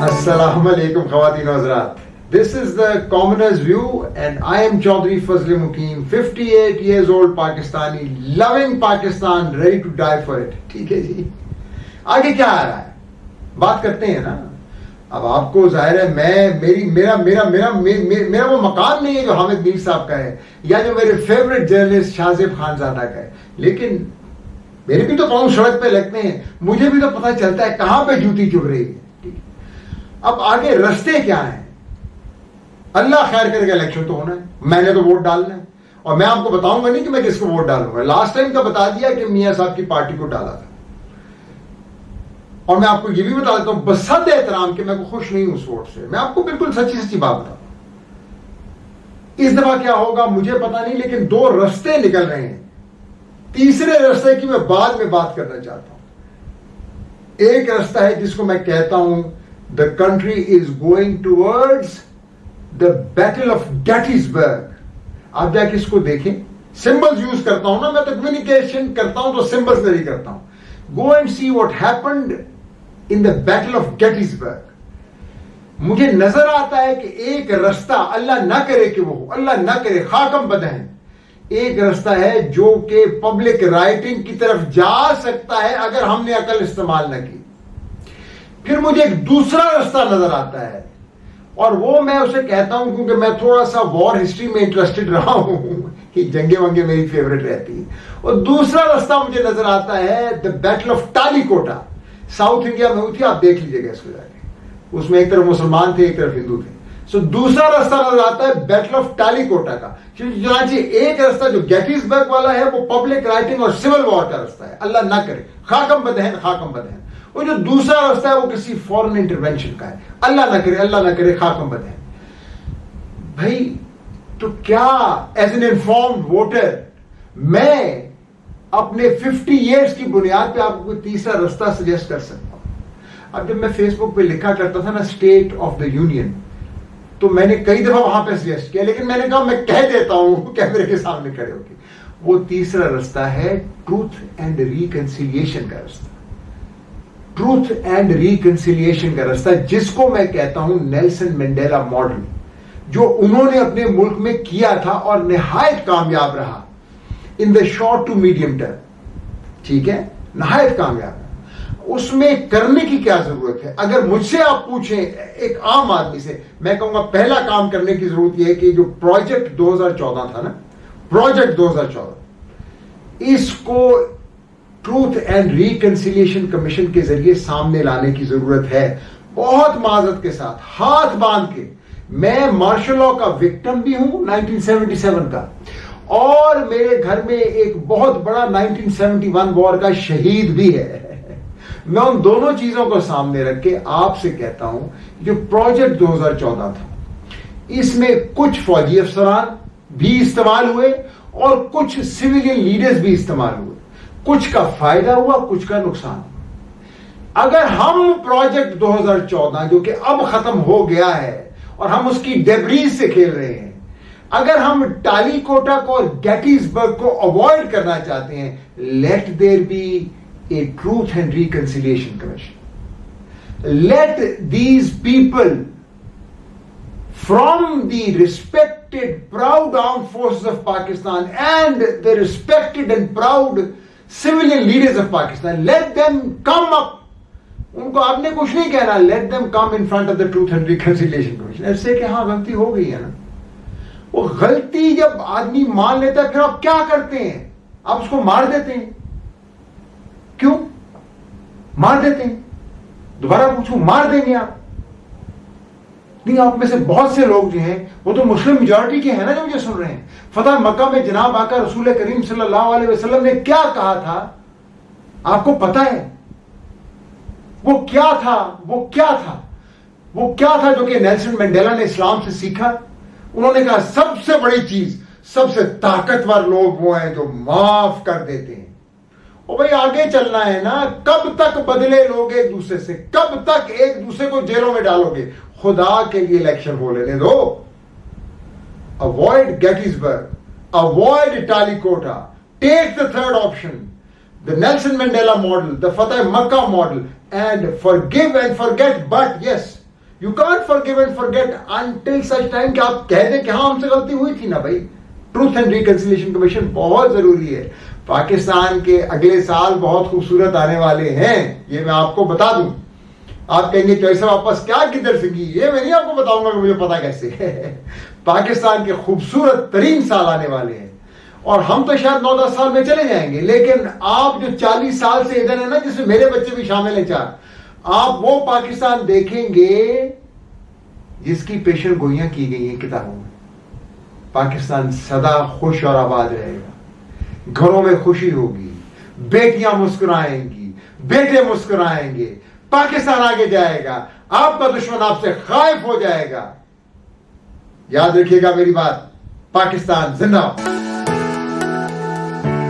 Assalamu alaikum Khawateen wa Hazrat. This is the commoner's view and I am Chaudhry Fazl Muqeem, 58 years old Pakistani, loving Pakistan, ready to die for it. ٹھیک ہے جی, آگے کیا آ رہا ہے, بات کرتے ہیں نا. اب آپ کو ظاہر ہے میرا وہ مقام نہیں ہے جو حامد میر صاحب کا ہے یا جو میرے فیوریٹ جرنلسٹ شاہ زیب خانزادہ کا ہے, لیکن میرے بھی تو پاؤں سڑک پہ لگتے ہیں, مجھے بھی تو پتہ چلتا ہے کہاں پہ جوتی چبھ رہی ہے. اب آگے رستے کیا ہیں؟ اللہ خیر کرے گا, الیکشن تو ہونا ہے, میں نے تو ووٹ ڈالنا ہے, اور میں آپ کو بتاؤں گا نہیں کہ میں کس کو ووٹ ڈالوں گا. لاسٹ ٹائم کا بتا دیا کہ میاں صاحب کی پارٹی کو ڈالا تھا, اور میں آپ کو یہ بھی بتا دیتا ہوں بصد احترام کہ میں کو خوش نہیں ہوں اس ووٹ سے. میں آپ کو بالکل سچی بات بتاؤں. اس دفعہ کیا ہوگا مجھے پتا نہیں, لیکن دو رستے نکل رہے ہیں. تیسرے رستے کی میں بعد میں بات کرنا چاہتا ہوں. ایک رستہ ہے جس کو میں کہتا ہوں the country is going towards the battle of Gettysburg. آپ جا کے اس کو دیکھیں, سمبلز یوز کرتا ہوں نا میں, تو کمیونیکیشن کرتا ہوں تو سمبلز نہیں کرتا ہوں. Go and see what happened in the battle of Gettysburg. مجھے نظر آتا ہے کہ ایک رستہ, اللہ نہ کرے کہ وہ ہو, اللہ نہ کرے, خاکم بدہن, ایک رستہ ہے جو کہ پبلک رائٹنگ کی طرف جا سکتا ہے اگر ہم نے عقل استعمال نہ کی. پھر مجھے ایک دوسرا رستہ نظر آتا ہے, اور وہ میں اسے کہتا ہوں کیونکہ میں تھوڑا سا وار ہسٹری میں انٹرسٹڈ رہا ہوں کہ جنگیں ونگیں میری فیوریٹ رہتی ہیں. اور دوسرا رستہ مجھے نظر آتا ہے the battle of Talikota. South India میں ہوئی تھی, آپ دیکھ لیجیے گا اس کو جا کے, اس میں ایک طرف مسلمان تھے ایک طرف ہندو تھے. سو دوسرا رستہ نظر آتا ہے بیٹل آف ٹالی کوٹا کا. چنانچہ ایک رستہ جو گیٹسبرگ والا ہے وہ پبلک رائٹنگ اور سول وار کا رستہ ہے, اللہ نہ کرے, خاکم بدہن خاکم بدہن. وہ جو دوسرا رستہ ہے وہ کسی فورن انٹرونشن کا ہے, اللہ نہ کرے خاکم بدہن. بھائی تو کیا ایز این انفارمڈ ووٹر میں اپنے 50 ایئرس کی بنیاد پہ آپ کو کوئی تیسرا رستہ سجیسٹ کر سکتا ہوں؟ اب جب میں فیس بک پہ لکھا کرتا تھا نا اسٹیٹ آف دا یونین, تو میں نے کئی دفعہ وہاں پہ سجیسٹ کیا, لیکن میں نے کہا میں کہہ دیتا ہوں کیمرے کے سامنے کھڑے ہو کے, وہ تیسرا رستہ ہے ٹروتھ اینڈ ریکنسیلیشن کا رستہ. ٹروتھ اینڈ ریکنسیلیشن کا رستہ, جس کو میں کہتا ہوں نیلسن منڈیلا ماڈل, جو انہوں نے اپنے ملک میں کیا تھا اور نہایت کامیاب رہا in the short to medium term. ٹھیک ہے, نہایت کامیاب رہا. اس میں کرنے کی کیا ضرورت ہے؟ اگر مجھ سے آپ پوچھیں ایک عام آدمی سے, میں کہوں گا پہلا کام کرنے کی ضرورت یہ ہے کہ جو پروجیکٹ 2014 تھا نا, پروجیکٹ 2014, اس کو ٹروتھ اینڈ ریکنسیلیشن کمیشن کے ذریعے سامنے لانے کی ضرورت ہے. بہت معذرت کے ساتھ, ہاتھ باندھ کے, میں مارشل لاء کا وکٹم بھی ہوں 1977 کا, اور میرے گھر میں ایک بہت بڑا 1971 وار کا شہید بھی ہے. میں ان دونوں چیزوں کو سامنے رکھ کے آپ سے کہتا ہوں جو پروجیکٹ 2014 تھا, اس میں کچھ فوجی افسران بھی استعمال ہوئے اور کچھ سویلین لیڈرز بھی استعمال ہوئے. کچھ کا فائدہ ہوا, کچھ کا نقصان. اگر ہم پروجیکٹ 2014 جو کہ اب ختم ہو گیا ہے اور ہم اس کی ڈیبریز سے کھیل رہے ہیں, اگر ہم ٹالی کوٹا کو اور گیٹسبرگ کو اوائڈ کرنا چاہتے ہیں, let there be a truth and reconciliation commission. Let these people from the respected, proud armed forces of Pakistan and the respected and proud civilian leaders of Pakistan, let them come up. ان کو آپ نے کچھ نہیں کہنا, let them come in front of the Truth and Reconciliation Commission. ایسے کہ ہاں غلطی ہو گئی ہے نا. وہ غلطی جب آدمی مان لیتا ہے پھر آپ کیا کرتے ہیں؟ آپ اس کو مار دیتے ہیں. کیوں مار دیتے ہیں؟ دوبارہ پوچھوں, مار دیں گے آپ؟ نہیں, آپ میں سے بہت سے لوگ جو ہیں وہ تو مسلم میجورٹی کے ہیں نا جو مجھے سن رہے ہیں. فتح مکہ میں جناب آقا رسول کریم صلی اللہ علیہ وسلم نے کیا کہا تھا آپ کو پتا ہے؟ وہ کیا تھا جو کہ نیلسن منڈیلا نے اسلام سے سیکھا. انہوں نے کہا سب سے بڑی چیز, سب سے طاقتور لوگ وہ ہیں جو معاف کر دیتے ہیں. اور بھائی آگے چلنا ہے نا, کب تک بدلے لوگ ایک دوسرے سے, کب تک ایک دوسرے کو جیلوں میں ڈالو گے؟ خدا کے لیے الیکشن ہو لینے دو. Avoid Gettysburg, avoid Tali Kota, take the third option, the Nelson Mandela model, the Fateh Makkah model, and forgive and forget. But yes, You can't forgive and forget until such time کہ آپ کہہ دیں کہ ہاں ہم سے غلطی ہوئی تھی نا بھائی. ٹروتھ اینڈ ریکنسیلیشن کمیشن بہت ضروری ہے. پاکستان کے اگلے سال بہت خوبصورت آنے والے ہیں, یہ میں آپ کو بتا دوں. آپ کہیں گے کیسے واپس کیا کدھر سے کی, یہ میں نہیں آپ کو بتاؤں گا کہ مجھے پتا کیسے ہے. پاکستان کے خوبصورت ترین سال آنے والے ہیں, اور ہم تو شاید 9-10 سال میں چلے جائیں گے, لیکن آپ جو 40 سال سے ادھر ہیں نا, جس میں میرے بچے بھی شامل ہیں 4, آپ وہ پاکستان دیکھیں گے جس کی پیشن گوئیاں کی گئی ہیں کتابوں میں. پاکستان سدا خوش اور آباد رہے گا, گھروں میں خوشی ہوگی, بیٹیاں مسکرائیں گی, بیٹے مسکرائیں گے, پاکستان آگے جائے گا, آپ کا دشمن آپ سے خائف ہو جائے گا. یاد رکھیے گا میری بات, پاکستان زندہ باد.